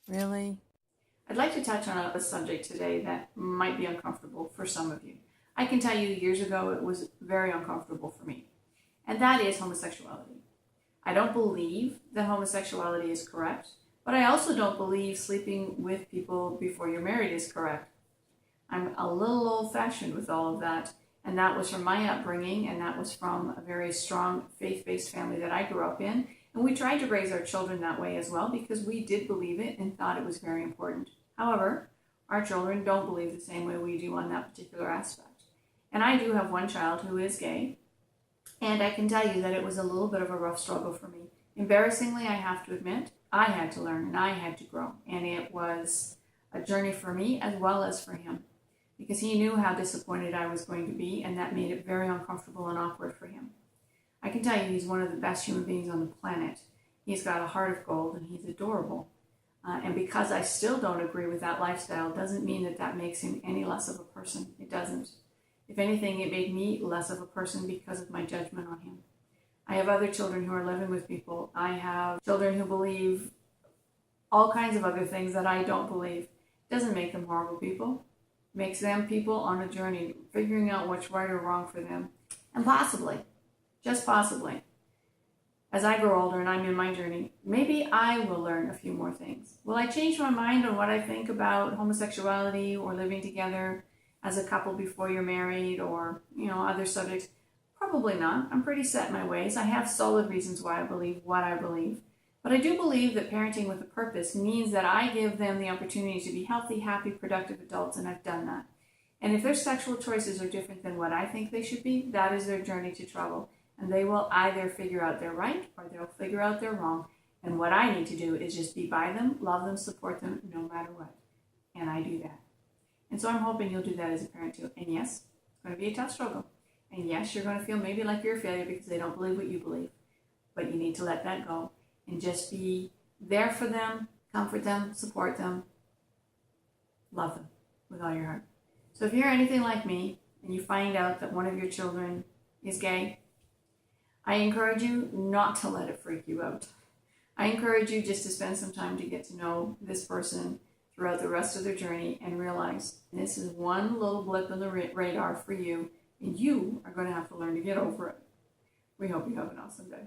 Really? I'd like to touch on a subject today that might be uncomfortable for some of you. I can tell you years ago it was very uncomfortable for me, and that is homosexuality. I don't believe that homosexuality is correct, but I also don't believe sleeping with people before you're married is correct. I'm a little old-fashioned with all of that, and that was from my upbringing, and that was from a very strong faith-based family that I grew up in. And we tried to raise our children that way as well because we did believe it and thought it was very important. However, our children don't believe the same way we do on that particular aspect. And I do have one child who is gay, and I can tell you that it was a little bit of a rough struggle for me. Embarrassingly, I have to admit, I had to learn and I had to grow. And it was a journey for me as well as for him, because he knew how disappointed I was going to be, and that made it very uncomfortable and awkward for him. I can tell you he's one of the best human beings on the planet. He's got a heart of gold and he's adorable. And because I still don't agree with that lifestyle doesn't mean that that makes him any less of a person. It doesn't. If anything, it made me less of a person because of my judgment on him. I have other children who are living with people. I have children who believe all kinds of other things that I don't believe. It doesn't make them horrible people. It makes them people on a journey, figuring out what's right or wrong for them. And possibly, just possibly, as I grow older and I'm in my journey, maybe I will learn a few more things. Will I change my mind on what I think about homosexuality or living together as a couple before you're married, or, other subjects? Probably not. I'm pretty set in my ways. I have solid reasons why I believe what I believe. But I do believe that parenting with a purpose means that I give them the opportunity to be healthy, happy, productive adults, and I've done that. And if their sexual choices are different than what I think they should be, that is their journey to travel. And they will either figure out they're right or they'll figure out they're wrong. And what I need to do is just be by them, love them, support them, no matter what. And I do that. And so I'm hoping you'll do that as a parent too. And yes, it's going to be a tough struggle. And yes, you're going to feel maybe like you're a failure because they don't believe what you believe. But you need to let that go and just be there for them, comfort them, support them, love them with all your heart. So if you're anything like me and you find out that one of your children is gay, I encourage you not to let it freak you out. I encourage you just to spend some time to get to know this person throughout the rest of their journey and realize this is one little blip on the radar for you, and you are going to have to learn to get over it. We hope you have an awesome day.